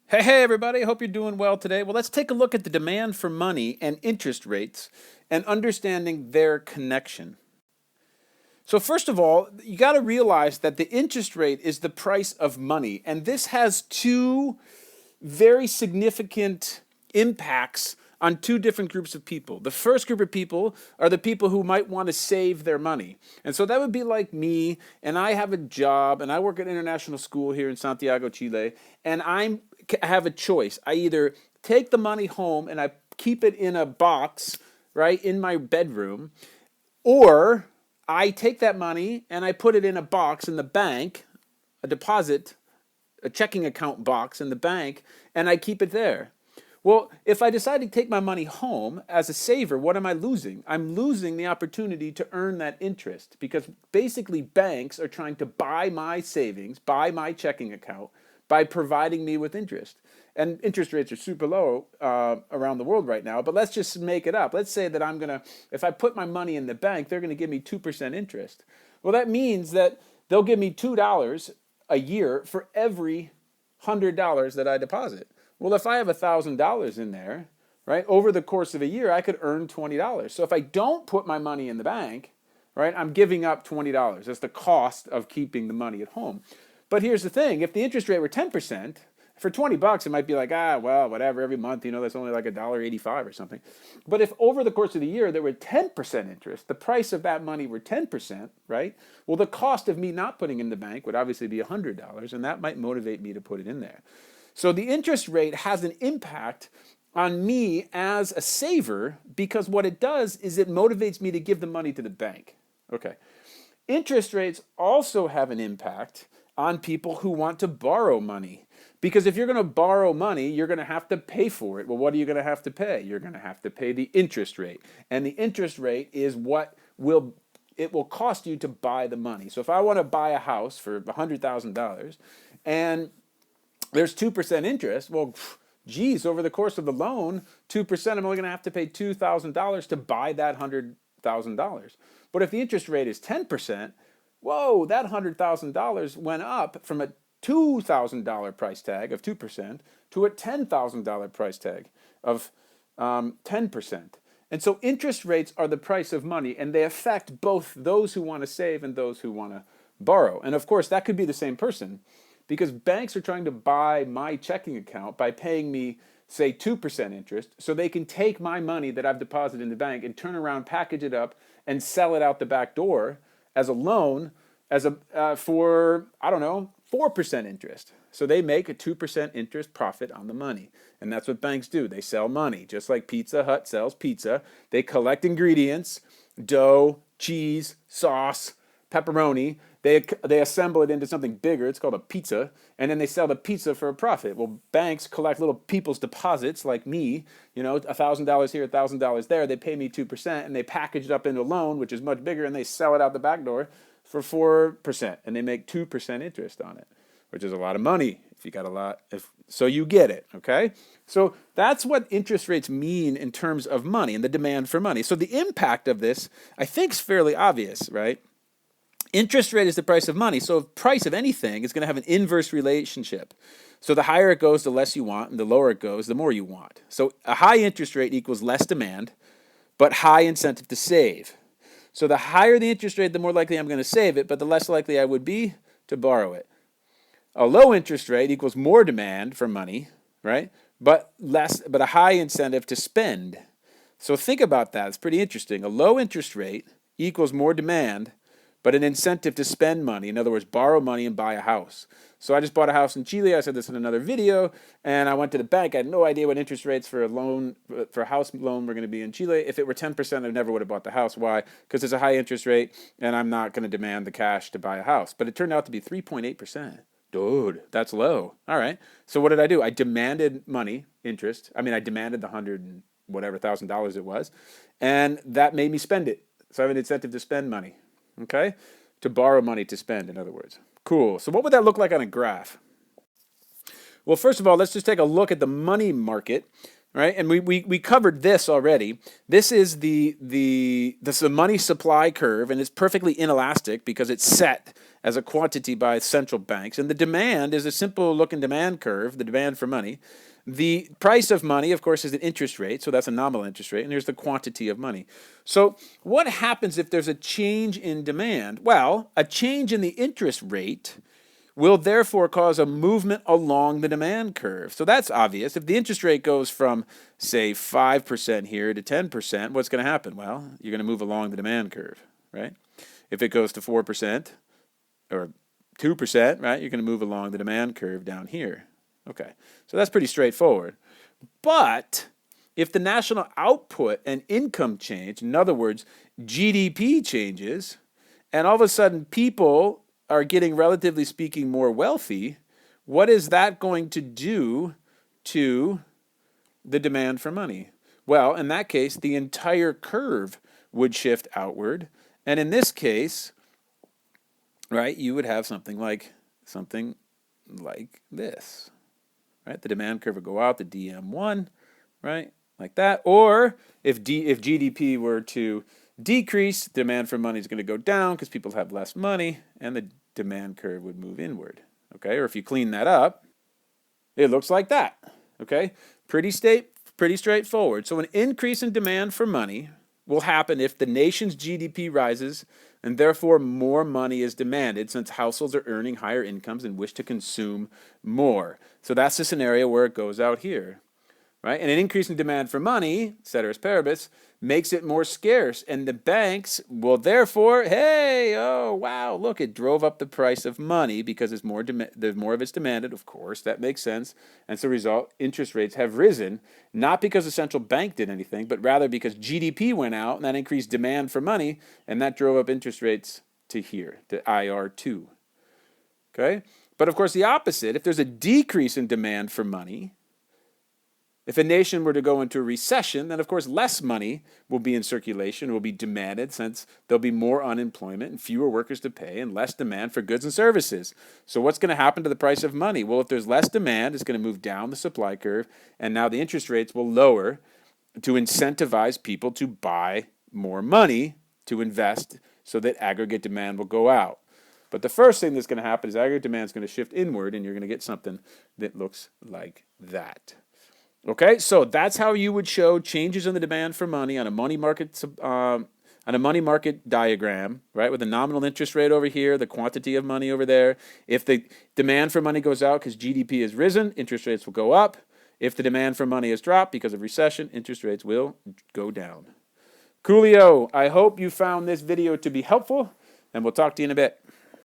Hey, everybody. I hope you're doing well today. Well, let's take a look at the demand for money and interest rates and understanding their connection. So, first of all, you got to realize that the interest rate is the price of money. And this has two very significant impacts on two different groups of people. The first group of people are the people who might want to save their money. And so that would be like me, and I have a job, and I work at international school here in Santiago, Chile, and I have a choice. I either take the money home and I keep it in a box, right, in my bedroom, or I take that money and I put it in a box in the bank, a deposit, a checking account box in the bank, and I keep it there. Well, if I decide to take my money home as a saver, what am I losing? I'm losing the opportunity to earn that interest because basically banks are trying to buy my savings, buy my checking account by providing me with interest. And interest rates are super low around the world right now, but let's just make it up. Let's say that if I put my money in the bank, they're going to give me 2% interest. Well, that means that they'll give me $2 a year for every $100 that I deposit. Well, if I have $1,000 in there, right, over the course of a year, I could earn $20. So if I don't put my money in the bank, right, I'm giving up $20. That's the cost of keeping the money at home. But here's the thing: if the interest rate were 10%, for $20, it might be like, well, whatever, every month, that's only like $1.85 or something. But if over the course of the year there were 10% interest, the price of that money were 10%, right? Well, the cost of me not putting in the bank would obviously be $100, and that might motivate me to put it in there. So the interest rate has an impact on me as a saver because what it does is it motivates me to give the money to the bank. Okay. Interest rates also have an impact on people who want to borrow money. Because if you're going to borrow money, you're going to have to pay for it. Well, what are you going to have to pay? You're going to have to pay the interest rate. And the interest rate is what it will cost you to buy the money. So if I want to buy a house for $100,000 and there's 2% interest, well, geez, over the course of the loan, 2%, I'm only going to have to pay $2,000 to buy that $100,000. But if the interest rate is 10%, whoa, that $100,000 went up from a $2,000 price tag of 2% to a $10,000 price tag of 10%. And so interest rates are the price of money, and they affect both those who want to save and those who want to borrow. And of course, that could be the same person because banks are trying to buy my checking account by paying me, say, 2% interest so they can take my money that I've deposited in the bank and turn around, package it up, and sell it out the back door as a loan for, I don't know, 4% interest. So they make a 2% interest profit on the money. And that's what banks do. They sell money, just like Pizza Hut sells pizza. They collect ingredients, dough, cheese, sauce, pepperoni. They assemble it into something bigger. It's called a pizza. And then they sell the pizza for a profit. Well, banks collect little people's deposits like me, $1,000 here, $1,000 there. They pay me 2% and they package it up into a loan, which is much bigger, and they sell it out the back door for 4%. And they make 2% interest on it, which is a lot of money if you got a lot. So you get it, okay? So that's what interest rates mean in terms of money and the demand for money. So the impact of this, I think, is fairly obvious, right? Interest rate is the price of money. So the price of anything is going to have an inverse relationship. So the higher it goes, the less you want, and the lower it goes, the more you want. So a high interest rate equals less demand, but high incentive to save. So the higher the interest rate, the more likely I'm going to save it, but the less likely I would be to borrow it. A low interest rate equals more demand for money, right? But a high incentive to spend. So think about that. It's pretty interesting. A low interest rate equals more demand, but an incentive to spend money. In other words, borrow money and buy a house. So I just bought a house in Chile. I said this in another video, and I went to the bank. I had no idea what interest rates for a house loan were going to be in Chile. If it were 10%, I never would have bought the house. Why? Because it's a high interest rate, and I'm not going to demand the cash to buy a house. But it turned out to be 3.8%. Dude, that's low. All right. So what did I do? I demanded money, interest. I demanded the $100,000 it was, and that made me spend it. So I have an incentive to spend money. Okay? To borrow money to spend, in other words. Cool. So what would that look like on a graph? Well, first of all, let's just take a look at the money market, right? And we covered this already. This is the money supply curve, and it's perfectly inelastic because it's set as a quantity by central banks. And the demand is a simple looking demand curve, the demand for money. The price of money, of course, is an interest rate, so that's a nominal interest rate, and there's the quantity of money. So what happens if there's a change in demand? Well, a change in the interest rate will therefore cause a movement along the demand curve. So that's obvious. If the interest rate goes from, say, 5% here to 10%, what's going to happen? Well, you're going to move along the demand curve, right? If it goes to 4% or 2%, right, you're going to move along the demand curve down here. Okay, so that's pretty straightforward. But if the national output and income change, in other words, GDP changes, and all of a sudden people are getting, relatively speaking, more wealthy, what is that going to do to the demand for money? Well, in that case, the entire curve would shift outward. And in this case, right, you would have something like this. Right? The demand curve would go out to DM1, right? Like that. Or if GDP were to decrease, demand for money is going to go down because people have less money, and the demand curve would move inward. Okay? Or if you clean that up, it looks like that. Okay? Pretty straightforward. So an increase in demand for money will happen if the nation's GDP rises, and therefore more money is demanded since households are earning higher incomes and wish to consume more. So that's the scenario where it goes out here, right? And an increase in demand for money, ceteris paribus, makes it more scarce, and the banks will therefore, hey, oh wow, look, it drove up the price of money because there's more of it's demanded. Of course, that makes sense. And so, result, interest rates have risen, not because the central bank did anything, but rather because GDP went out and that increased demand for money, and that drove up interest rates to here, to IR2. Okay, but of course the opposite. If there's a decrease in demand for money, if a nation were to go into a recession, then of course less money will be in circulation, will be demanded, since there'll be more unemployment and fewer workers to pay and less demand for goods and services. So what's going to happen to the price of money? Well, if there's less demand, it's going to move down the supply curve, and now the interest rates will lower to incentivize people to buy more money to invest so that aggregate demand will go out. But the first thing that's going to happen is aggregate demand is going to shift inward, and you're going to get something that looks like that. Okay, so that's how you would show changes in the demand for money on a money market diagram, right? With the nominal interest rate over here, the quantity of money over there. If the demand for money goes out because GDP has risen, interest rates will go up. If the demand for money has dropped because of recession, interest rates will go down. Coolio, I hope you found this video to be helpful, and we'll talk to you in a bit.